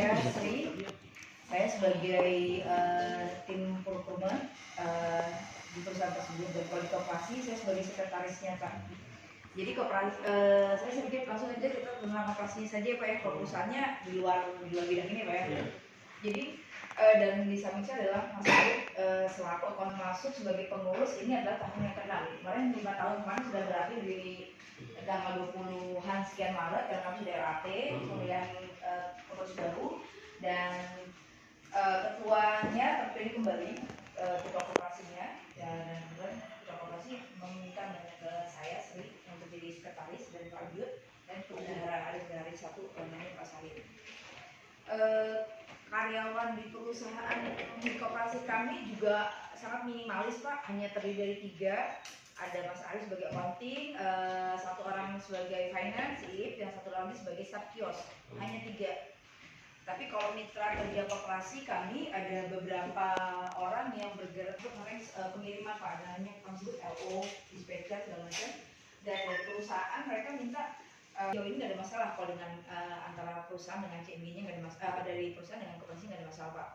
saya Sri. Saya sebagai tim procurement di perusahaan tersebut, dan kalau di koperasi saya sebagai sekretarisnya Pak. Jadi koperasi, saya sedikit langsung aja kita tentang koperasinya saja Pak ya. Kalau perusahaannya di luar bidang ini Pak ya. Jadi dan di samping saya adalah Mas Arif selaku akun masuk sebagai pengurus. Ini adalah tahun yang ke-6. Kemarin 5 tahun kemarin sudah berakhir di tanggal 20-an sekian Maret karena kami sudah RAT pemilihan pengurus baru, dan ketuanya terpilih kembali, ketua koperasinya, dan kemudian ketua koperasi meminta ke saya Sri untuk jadi sekretaris dan Pak Yud, dan bendahara ada dari satu namanya Pak Salim. Karyawan di perusahaan di koperasi kami juga sangat minimalis Pak, hanya terdiri dari 3. Ada Mas Arif sebagai accounting, 1 orang sebagai finance, dan 1 lagi sebagai staff kios, hanya 3. Tapi kalau mitra kerja koperasi kami ada beberapa orang yang bergerak untuk pengiriman Pak, namanya kami sebut LO, dispatcher segala macam. Dan dari perusahaan mereka minta jauh ini nggak ada masalah kalau dengan antara perusahaan dengan CMB-nya nggak ada masalah, dari perusahaan dengan koperasi nggak ada masalah Pak.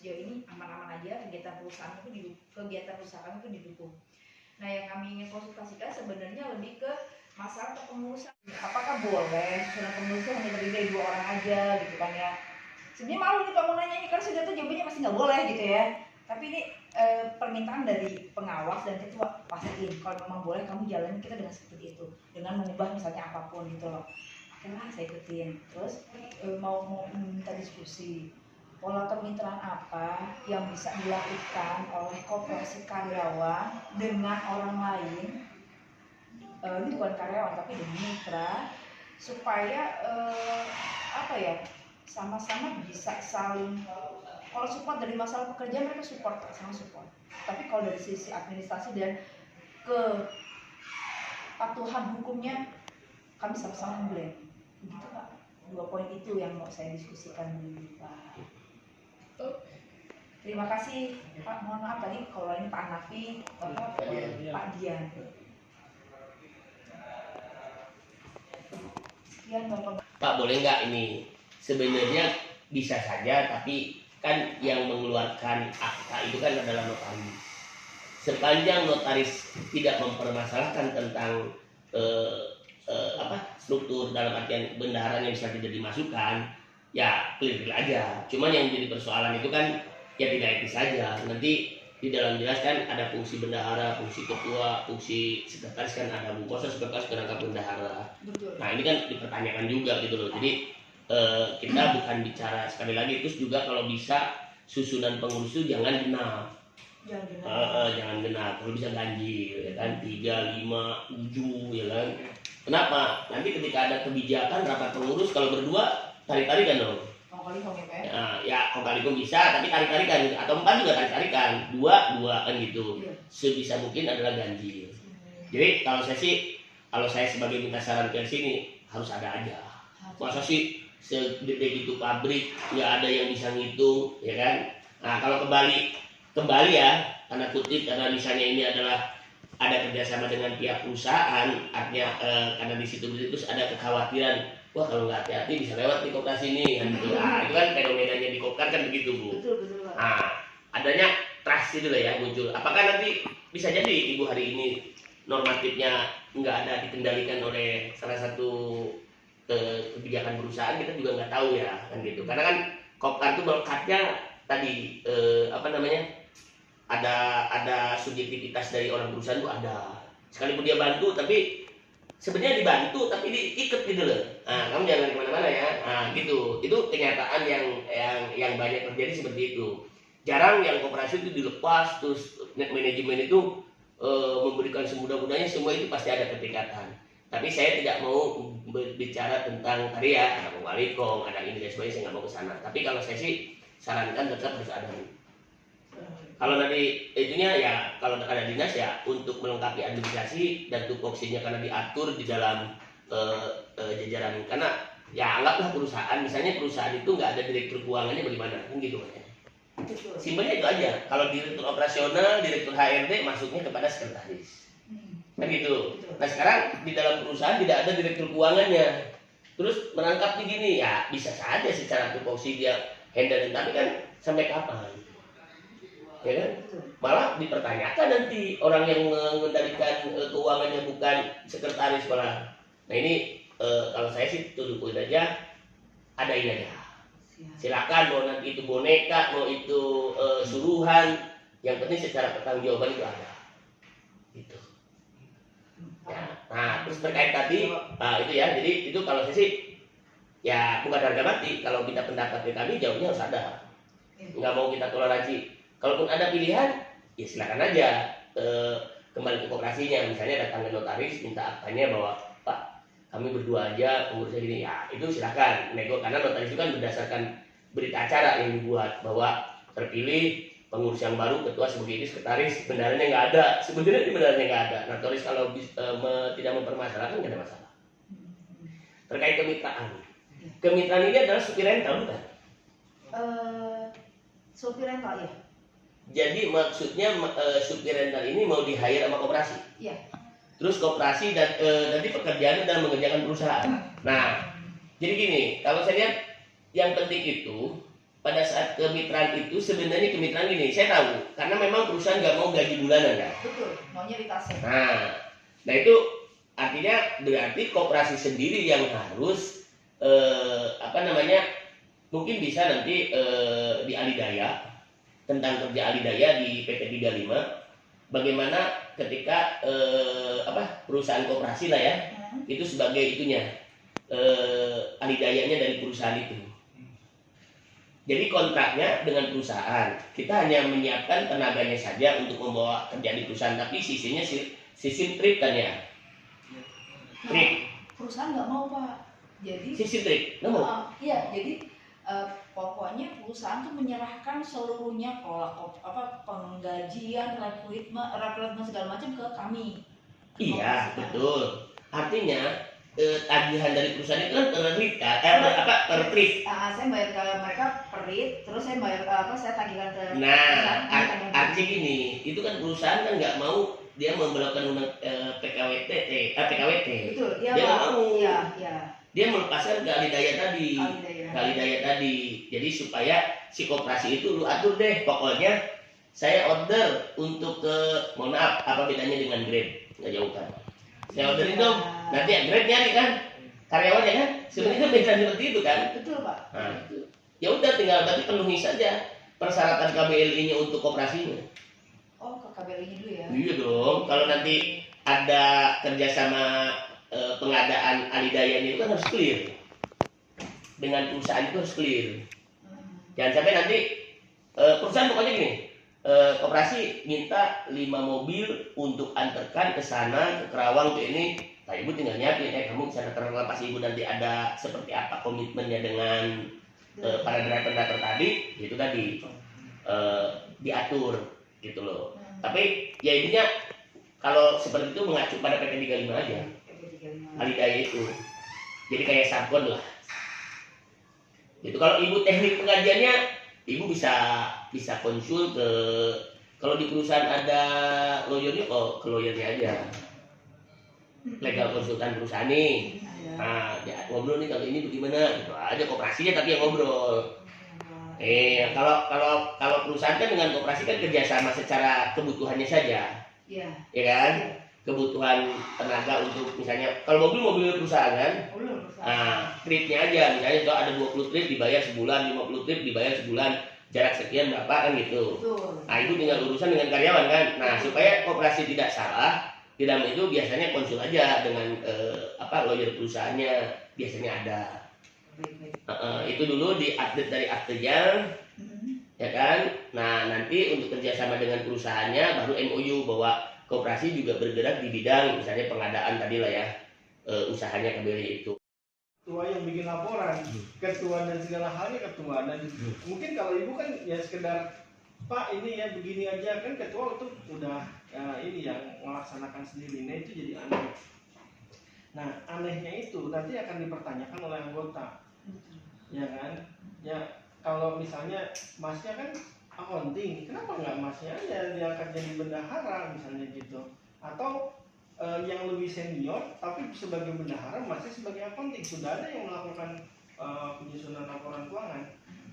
Sejauh ini aman-aman aja, kegiatan perusahaan itu didukung. Nah, yang kami ingin konsultasikan sebenarnya lebih ke masalah kepengurusan. Apakah boleh susunan kepengurusan hanya terdiri dari 2 orang aja gitu kan ya? Sebenarnya malu nih kamu nanya ini, karena sudah tuh jawabannya masih nggak boleh gitu ya. Tapi ini permintaan dari pengawas dan ketua, pastiin kalau memang boleh kamu jalanin kita dengan seperti itu, dengan mengubah misalnya apapun gitu loh. Karena saya ikutin. Terus mau minta diskusi. Pola kemitraan apa yang bisa dilakukan oleh koperasi karyawan dengan orang lain, ini bukan karyawan tapi dengan mitra, supaya sama-sama bisa saling, kalau support dari masalah pekerjaan mereka support, sama support. Tapi kalau dari sisi administrasi dan kepatuhan hukumnya kami sama-sama blend. Begitu Pak. 2 poin itu yang mau saya diskusikan dulu Pak. Terima kasih Pak, mohon maaf tadi kalau ini Pak Nafi, Pak Dian. Sekian Bapak. Pak, boleh nggak ini? Sebenarnya bisa saja, tapi kan yang mengeluarkan akta itu kan adalah notaris. Sepanjang notaris tidak mempermasalahkan tentang struktur dalam artian bendaharanya bisa tidak dimasukkan, ya clear aja. Cuman yang jadi persoalan itu kan ya tidak etis saja. Nanti di dalam jelas kan ada fungsi bendahara, fungsi ketua, fungsi sekretaris, kan ada Bu Kosa sekretaris kerangka bendahara. Betul. Nah ini kan dipertanyakan juga gitu loh. Jadi kita bukan bicara, sekali lagi terus juga kalau bisa susunan pengurus itu jangan genap. Jangan genap, kalau bisa ganjil ya kan, 3, 5, 7 ya kan. Kenapa? Nanti ketika ada kebijakan rapat pengurus kalau berdua tarik-tarikan dong. Ya kong-kali-kong bisa, tapi tarik-tarikan, atau 4 juga tarik-tarikan, 2-2 gitu. Sebisa mungkin adalah ganjil. Jadi kalau saya sebagai minta saran ke sini harus ada aja. Masa sih segede itu pabrik nggak ada yang bisa ngitung, ya kan? Nah kalau kembali ya, karena kutip, karena misalnya ini adalah ada kerjasama dengan pihak perusahaan, artinya karena di situ terus ada kekhawatiran, wah kalau nggak hati-hati bisa lewat di koperasi ini kan gitu. Nah itu kan fenomenanya di Kopkar kan begitu Bu. Betul. Nah adanya trust itu lah ya muncul. Apakah nanti bisa jadi Ibu hari ini normatifnya nggak ada dikendalikan oleh salah satu kebijakan perusahaan, kita juga nggak tahu ya kan gitu. Karena kan Kopkar itu melekatnya tadi ada subjektivitas dari orang perusahaan itu ada. Sekalipun dia bantu, tapi sebenarnya dibantu tapi diikat gitu loh. Nah, kamu jangan kemana-mana ya. Nah, gitu. Itu kenyataan yang banyak terjadi seperti itu. Jarang yang koperasi itu dilepas, terus manajemen itu memberikan semudah-mudahnya, semua itu pasti ada ketingkatan. Tapi saya tidak mau berbicara tentang tadi ya, ada walikom, ada ini dan sebagainya, saya nggak mau ke sana. Tapi kalau saya sih sarankan tetap harus ada. Kalau nanti itunya ya, kalau ada dinas ya untuk melengkapi administrasi dan tupoksinya karena diatur di dalam jajaran. Karena ya anggaplah perusahaan, misalnya perusahaan itu nggak ada direktur keuangannya bagaimana, kan gitu ya. Simpelnya itu aja. Kalau direktur operasional, direktur HRD masuknya kepada sekretaris. Kan gitu. Nah sekarang di dalam perusahaan tidak ada direktur keuangannya. terus menangkap gini ya bisa saja secara tupoksi dia handle, tapi kan sampai kapan, ya kan? Malah dipertanyakan nanti orang yang mengendalikan keuangannya bukan sekretaris malah. Nah ini kalau saya sih tuduh poin aja, adain aja. Silakan mau nanti itu boneka, mau itu suruhan, yang penting secara pertanggungjawaban itu ada. Gitu. Ya. Nah terus terkait tadi, itu ya, jadi itu kalau saya sih ya bukan harga mati. Kalau kita pendapatnya kami jawabnya harus ada. Nggak mau kita toleransi. Kalaupun ada pilihan, ya silakan aja kembali ke koperasinya. Misalnya datang ke notaris minta aktanya bahwa Pak kami berdua aja pengurusnya gini, ya itu silakan nego, karena notaris itu kan berdasarkan berita acara yang dibuat bahwa terpilih pengurus yang baru, ketua sebagai ini sekretaris, benarnya nggak ada. Sebenarnya benarnya nggak ada. Notaris kalau tidak mempermasalahkan nggak ada masalah. Terkait kemitraan ini adalah supir rental bukan? Supir rental ya. Jadi maksudnya supir rental ini mau di hire sama koperasi. Iya. Terus koperasi dan nanti pekerjaannya dalam mengerjakan perusahaan. Nah, jadi gini, kalau saya lihat yang penting itu pada saat kemitraan itu sebenarnya kemitraan gini, saya tahu karena memang perusahaan nggak mau gaji bulanan kan. Betul, maunya ditaksir. Nah itu artinya berarti koperasi sendiri yang harus mungkin bisa nanti di alidaya tentang kerja alidaya di PT 35. Bagaimana ketika perusahaan koperasi lah ya, itu sebagai itunya alidayanya dari perusahaan itu. Jadi kontraknya dengan perusahaan, kita hanya menyiapkan tenaganya saja untuk membawa kerja di perusahaan, tapi sisinya sistem trip kan ya. Trip. Perusahaan nggak mau Pak. Jadi sistem trip, nggak mau. Iya, jadi pokoknya perusahaan tuh menyerahkan seluruhnya penggajian, rekrutmen segala macam ke kami. Iya, betul. Artinya tagihan dari perusahaan itu kan per trip. Saya bayar ke mereka per trip, terus saya bayar saya tagihkan ke. Nah, artinya gini, itu kan perusahaan kan nggak mau dia memperlakukan PKWT. Betul, dia nggak mau. Iya. Dia melepaskan ke alidaya tadi. Jadi supaya si koperasi itu lu atur deh, pokoknya saya order untuk mohon maaf, apa bedanya dengan Grab? Nggak jauh kan? Saya orderin dong, nanti ya Grab nyari kan karyawannya kan, sebenarnya beda seperti itu kan? Betul Pak. Nah, ya udah tinggal berarti penuhi saja persyaratan KBLI-nya untuk koperasinya. Oh, ke KBLI-nya dulu ya? Iya dong, kalau nanti ada kerjasama pengadaan alidayanya itu kan harus clear dengan perusahaan, itu harus clear. Jangan sampai nanti perusahaan pokoknya gini, koperasi minta 5 mobil untuk antarkan ke sana, ke Kerawang, ke ini. Nah, ibu tinggal nyiapin, kamu sana terlepas ibu nanti ada seperti apa komitmennya dengan para driver tadi, itu tadi diatur gitu loh. Tapi ya intinya kalau seperti itu mengacu pada PT 35 aja, alidaya itu. Jadi kayak sabkon lah. Itu kalau ibu teknik pengajiannya, ibu bisa konsul ke, kalau di perusahaan ada lawyernya, ke lawyernya aja, legal konsultan perusahaan nih. Nah, ya, ngobrol nih kalau ini bagaimana, gitu aja koperasinya tapi yang ngobrol. Kalau perusahaan kan dengan koperasi kan kerjasama secara kebutuhannya saja, ya kan? Kebutuhan tenaga untuk misalnya kalau mobil perusahaan kan, tripnya aja misalnya kalau ada 20 trip dibayar sebulan, 50 trip dibayar sebulan, jarak sekian berapa kan gitu. Nah itu tinggal urusan dengan karyawan kan. Nah supaya koperasi tidak salah, di dalam itu biasanya konsul aja dengan lawyer perusahaannya, biasanya ada. Itu dulu diupdate dari aktenya, ya kan. Nah nanti untuk kerjasama dengan perusahaannya baru MOU bahwa koperasi juga bergerak di bidang misalnya pengadaan tadi lah ya, usahanya KBLI itu. Ketua yang bikin laporan, ketua dan segala halnya ketua, dan mungkin kalau ibu kan ya sekedar Pak ini ya begini aja, kan ketua itu udah ini yang melaksanakan sendiri. Nah itu jadi aneh. Nah anehnya itu nanti akan dipertanyakan oleh anggota, ya kan? Ya kalau misalnya masnya kan accounting, kenapa nggak masnya aja diangkat jadi bendahara misalnya gitu, atau yang lebih senior, tapi sebagai bendahara masih sebagai accounting. Sudah ada yang melakukan penyusunan laporan keuangan.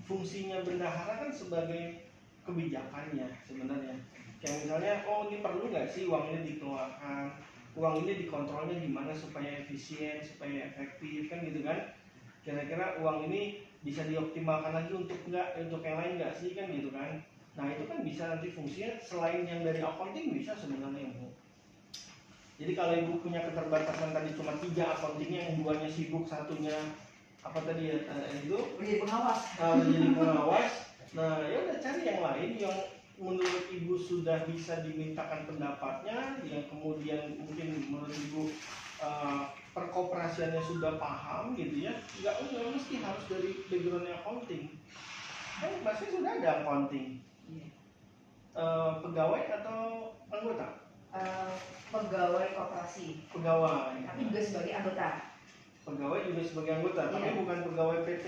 Fungsinya bendahara kan sebagai kebijakannya sebenarnya. Kayak misalnya, oh ini perlu nggak sih uang ini dikeluarkan, uang ini dikontrolnya gimana supaya efisien, supaya efektif, kan gitu kan. Kira-kira uang ini bisa dioptimalkan lagi untuk yang lain nggak sih, kan gitu kan. Nah itu kan bisa nanti fungsinya selain yang dari accounting bisa sebenarnya Bu. Jadi kalau Ibu punya keterbatasan tadi cuma 3 accountingnya, yang 2-nya sibuk, satunya apa tadi ya, itu Menjadi pengawas. jadi pengawas. Nah ya udah cari yang lain yang menurut Ibu sudah bisa dimintakan pendapatnya, yang kemudian mungkin menurut Ibu perkoperasiannya sudah paham gitu ya. Nggak mesti harus dari background accounting. Kan pasti sudah ada accounting. Pegawai atau anggota? Pegawai koperasi, Pegawai. tapi juga sebagai anggota. Pegawai juga sebagai anggota, Iya. tapi bukan pegawai PT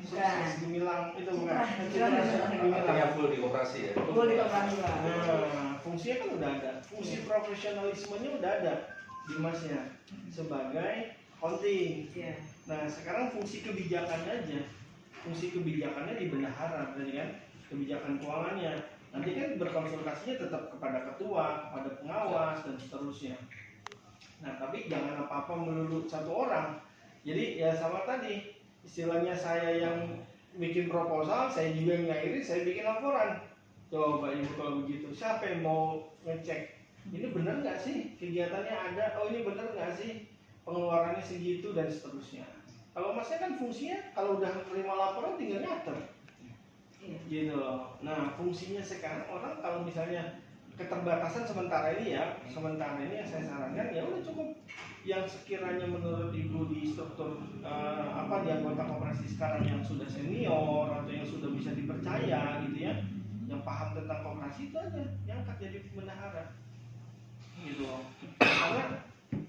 Sukses Gemilang itu bukan. Bukan. Artinya full di koperasi ya. Full di koperasi Pak. Nah, fungsinya kan udah ada, fungsi profesionalismenya udah ada di Masnya sebagai accounting. Iya. Nah, sekarang fungsi kebijakannya aja, fungsi kebijakannya di bendahara, berarti kan kebijakan keuangannya. Nanti kan berkonsultasinya tetap kepada ketua, kepada pengawas dan seterusnya. Nah, tapi jangan apa-apa melulu satu orang. Jadi ya sama tadi, istilahnya saya yang bikin proposal, saya juga yang ngairin, saya bikin laporan. Coba Ibu kalau begitu, siapa yang mau ngecek? Ini benar nggak sih kegiatannya ada? Oh ini benar nggak sih pengeluarannya segitu dan seterusnya. Kalau Masnya kan fungsinya kalau udah terima laporan tinggal nyater. Gitu loh. Nah fungsinya sekarang orang kalau misalnya keterbatasan sementara ini yang saya sarankan ya udah cukup yang sekiranya menurut Ibu di struktur di anggota koperasi sekarang yang sudah senior atau yang sudah bisa dipercaya gitu ya, yang paham tentang koperasi itu aja yang angkat jadi bendahara gitu loh. Karena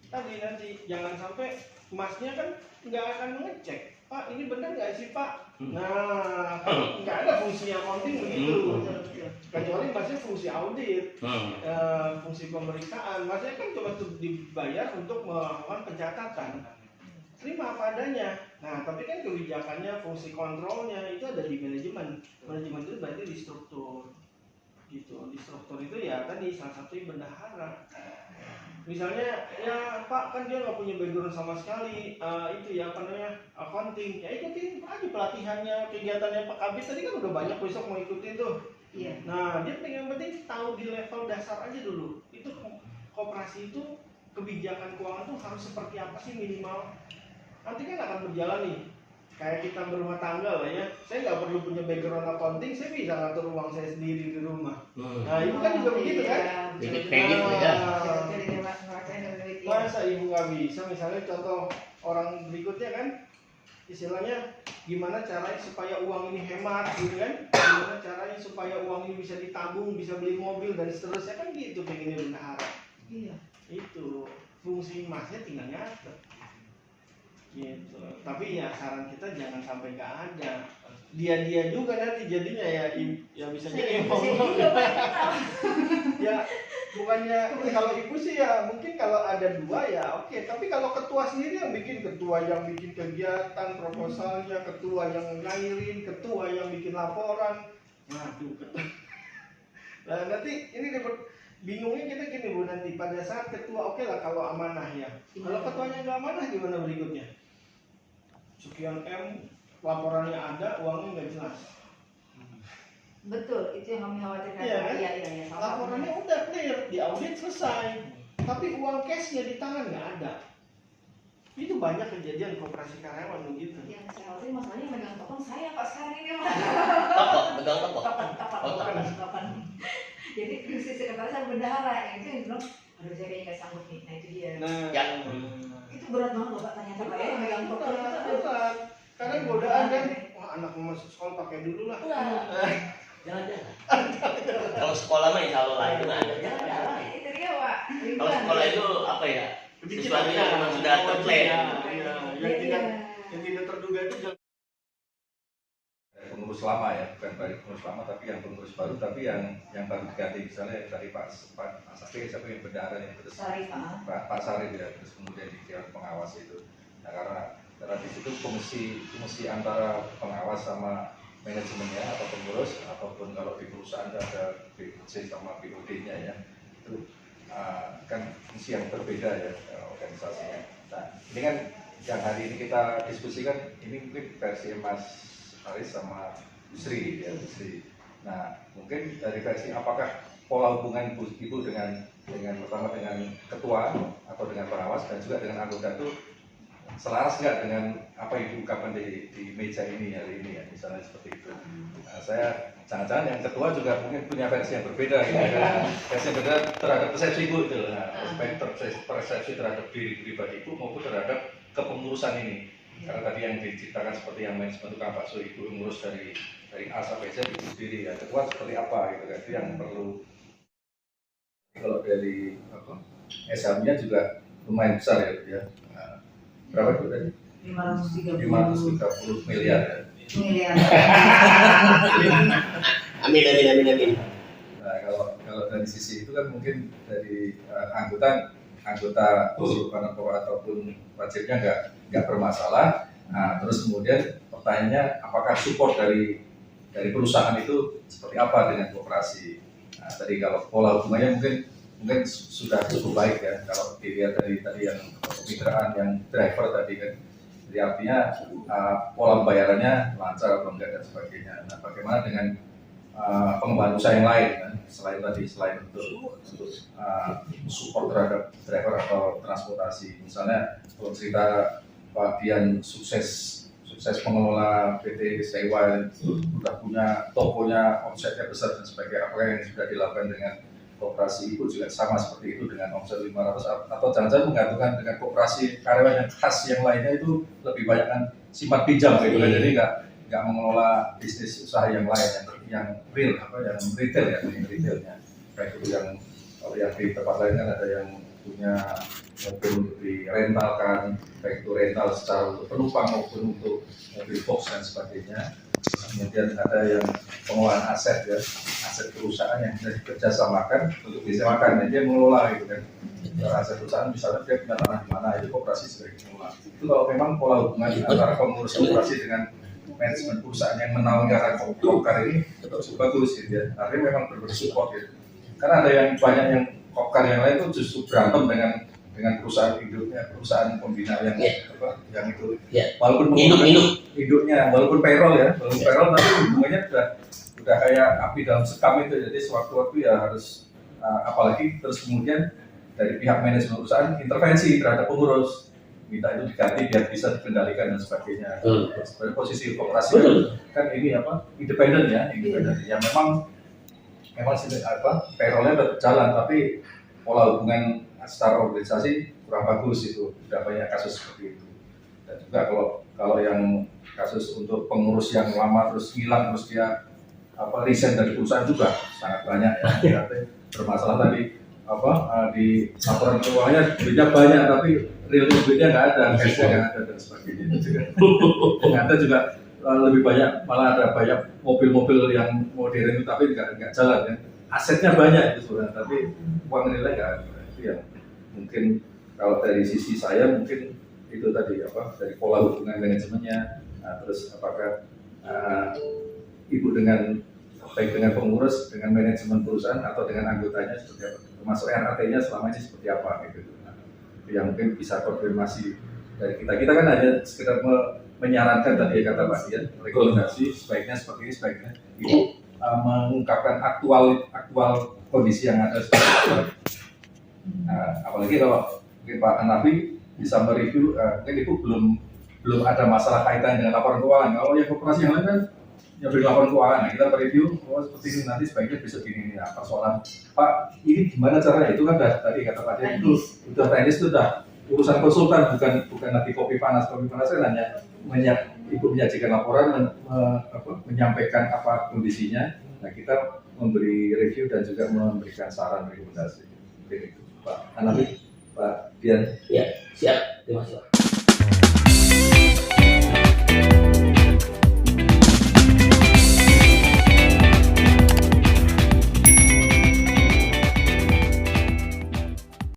tadi nanti jangan sampai Masnya kan nggak akan mengecek, Pak ini benar nggak sih Pak? Nah kan nggak ada fungsi accounting begitu, kecuali Masnya fungsi audit, fungsi pemeriksaan. Masnya kan cuma dibayar untuk melakukan pencatatan, terima apa adanya. Nah tapi kan kebijakannya, fungsi kontrolnya itu ada di manajemen. Manajemen itu berarti di struktur gitu. Di struktur itu ya tadi salah satu bendahara. Misalnya ya Pak kan dia nggak punya background sama sekali itu ya apa namanya accounting, ya ikutin aja pelatihannya, kegiatannya Pak Kabit tadi kan udah banyak besok mau ikutin tuh. Iya. Nah dia yang penting tahu di level dasar aja dulu. Itu koperasi itu kebijakan keuangan tuh harus seperti apa sih minimal. Nanti kan akan berjalan nih. Kayak kita berumah tangga lah ya, saya nggak perlu punya background accounting, saya bisa ngatur uang saya sendiri di rumah. Nah ibu kan juga begitu kan? Kayak gitu ya. Masa ibu nggak bisa, misalnya contoh orang berikutnya kan, istilahnya gimana caranya supaya uang ini hemat gitu kan? Gimana caranya supaya uang ini bisa ditabung, bisa beli mobil dan seterusnya kan gitu pengennya bendahara. Iya. Itu fungsi Masnya tinggal nyatet. Gitu. Tapi ya saran kita jangan sampai nggak ada. Dia juga nanti jadinya ya bisa jadi ya bukannya kalau ibu sih ya mungkin kalau ada 2 ya oke. Tapi kalau ketua sendiri yang bikin kegiatan proposalnya, ketua yang ngairin, ketua yang bikin laporan, waduh. Nah nanti ini bingungnya kita gini Bu, nanti pada saat ketua oke lah kalau amanah ya. Kalau ketuanya nggak amanah gimana berikutnya? Sekian M, laporannya ada, uangnya nggak jelas. Betul, itu yang kami khawatirkan. Iya kan? Iya. Laporannya udah clear, di audit selesai, tapi uang cashnya di tangan nggak ada. Itu banyak kejadian koperasi karyawan begitu. Yang saya khawatir masalahnya megang token saya Pak sekarang ini Pak. Pegang toko. Token. Jadi fungsi sekretaris sama bendahara yang itu yang bilang, aduh saya kayaknya nggak sanggup nih. Nah itu dia. Ya. Itu berat banget loh Pak, ternyata Pak ya megang token. Berat. Kadang godaan kan, wah anak mau masuk sekolah pakai dulu lah. Jangan. Kalau sekolah mah insya Allah lah itu nggak ada. Jangan. Itu dia Pak. Kalau sekolah itu apa ya? Sesuatu yang memang sudah terplan. Yang tidak terduga itu pengurus lama ya, bukan balik pengurus lama tapi yang pengurus baru, tapi yang baru diganti, misalnya dari Pak Sakti, siapa yang bendahara yang terus Pak Sarif ya, terus kemudian di Dewan Pengawas itu. Nah karena di situ fungsi antara pengawas sama manajemennya atau pengurus, ataupun kalau di perusahaan ada BOC sama BOD-nya ya, itu kan fungsi yang berbeda ya organisasinya. Nah ini kan yang hari ini kita diskusikan, ini mungkin versi Mas Aris sama Yusri ya, Yusri. Nah mungkin dari versi apakah pola hubungan Ibu dengan pertama dengan ketua atau dengan pengawas dan juga dengan anggota itu selaras nggak dengan apa yang diungkapkan di meja ini hari ini ya, misalnya seperti itu. Nah, saya jangan-jangan yang ketua juga mungkin punya versi yang berbeda gitu ya. Versi yang berbeda terhadap persepsi Ibu itu. Nah, persepsi terhadap diri pribadi Ibu maupun terhadap kepengurusan ini. Karena tadi yang diciptakan seperti yang manajemen tukang bakso, Ibu ngurus dari A sampai Z Ibu sendiri ya. Ketua seperti apa gitu kan, itu yang perlu. Kalau dari SH-nya juga lumayan besar ya. Nah, berapa itu tadi? 530 miliar ya. Amin. Nah, kalau dari sisi itu kan mungkin dari anggota ataupun wajibnya nggak bermasalah. Nah, terus kemudian pertanyaannya apakah support dari perusahaan itu seperti apa dengan koperasi? Nah, tadi kalau pola hubungannya mungkin sudah cukup baik ya, kalau dilihat dari tadi yang kemitraan yang driver tadi kan, jadi artinya pola pembayarannya lancar atau enggak dan sebagainya. Nah bagaimana dengan pengembangan usaha yang lain kan? Selain untuk support terhadap driver atau transportasi, misalnya kalau cerita Pak Dian sukses mengelola PT Sewa, sudah punya tokonya, omsetnya besar dan sebagainya, apa yang sudah dilakukan dengan koperasi Ibu juga sama seperti itu dengan omset 500, atau jangan-jangan menggantungkan dengan koperasi karyawan yang khas yang lainnya itu lebih banyak kan simpan pinjam gitu kan, jadi nggak mengelola bisnis usaha yang lain yang real yang retail ya, yang retailnya kayak itu. Yang kalau yang di tempat lain kan ada yang punya mobil untuk direntalkan, baik itu rental secara untuk penumpang maupun untuk mobil box dan sebagainya. Kemudian ada yang pengelolaan aset ya, aset perusahaan yang bisa dikerjasamakan untuk disewakan, dan dia mengelola gitu kan. Aset perusahaan misalnya dia punya tanah di mana, itu koperasi sebagai pengelola. Itu kalau memang pola hubungan antara pengurus koperasi dengan manajemen perusahaan yang menawarkan kopkar ini cukup bagus gitu ya. Artinya memang bersupport gitu. Karena ada yang banyak yang kopkar yang lain itu justru berantem dengan perusahaan induknya, perusahaan pembina yang yang itu, walaupun induknya, walaupun payroll payroll, tapi hubungannya udah kayak api dalam sekam itu. Jadi sewaktu-waktu ya harus apalagi terus kemudian dari pihak manajemen perusahaan intervensi terhadap pengurus, minta itu diganti biar bisa dikendalikan dan sebagainya. Sebenarnya posisi koperasi kan ini independen ya, yang memang payrollnya tetap jalan, tapi pola hubungan secara organisasi kurang bagus itu, sudah banyak kasus seperti itu. Dan juga kalau yang kasus untuk pengurus yang lama terus hilang, terus dia resign dari perusahaan juga sangat banyak ya. Bermasalah tadi di laporan keuangannya duitnya banyak tapi real duitnya nggak ada, cashnya nggak ada dan sebagainya. Ternyata juga lebih banyak, malah ada banyak mobil-mobil yang modern itu tapi nggak jalan kan. Asetnya banyak itu sebenarnya, tapi uang nilai nggak ada. Itu yang mungkin kalau dari sisi saya mungkin itu tadi dari pola hubungan manajemennya. Nah, terus apakah Ibu baik dengan pengurus, dengan manajemen perusahaan atau dengan anggotanya seperti apa, termasuk RAT-nya selama ini seperti apa gitu. Nah, itu yang mungkin bisa konfirmasi dari kita kan hanya sekedar menyarankan tadi kata Pak Dian, rekomendasi sebaiknya seperti ini, sebaiknya Ibu mengungkapkan aktual kondisi yang ada seperti apa. Nah, apalagi kalau mungkin Pak Hanafi bisa mereview, mungkin Ibu belum ada masalah kaitan dengan laporan keuangan. Kalau yang koperasi yang lain kan yang beri laporan keuangan, nah kita mereview seperti ini, nanti sebaiknya bisa gini nah, persoalan Pak ini gimana caranya, itu kan tadi kata Pak Dian itu udah teknis, itu udah urusan konsultan, bukan lagi kopi panas kan hanya Ibu menyajikan laporan, menyampaikan apa kondisinya. Nah kita memberi review dan juga memberikan saran rekomendasi. Mungkin itu Pak Hanafi, Pak Dian. Ya siap, terima kasih.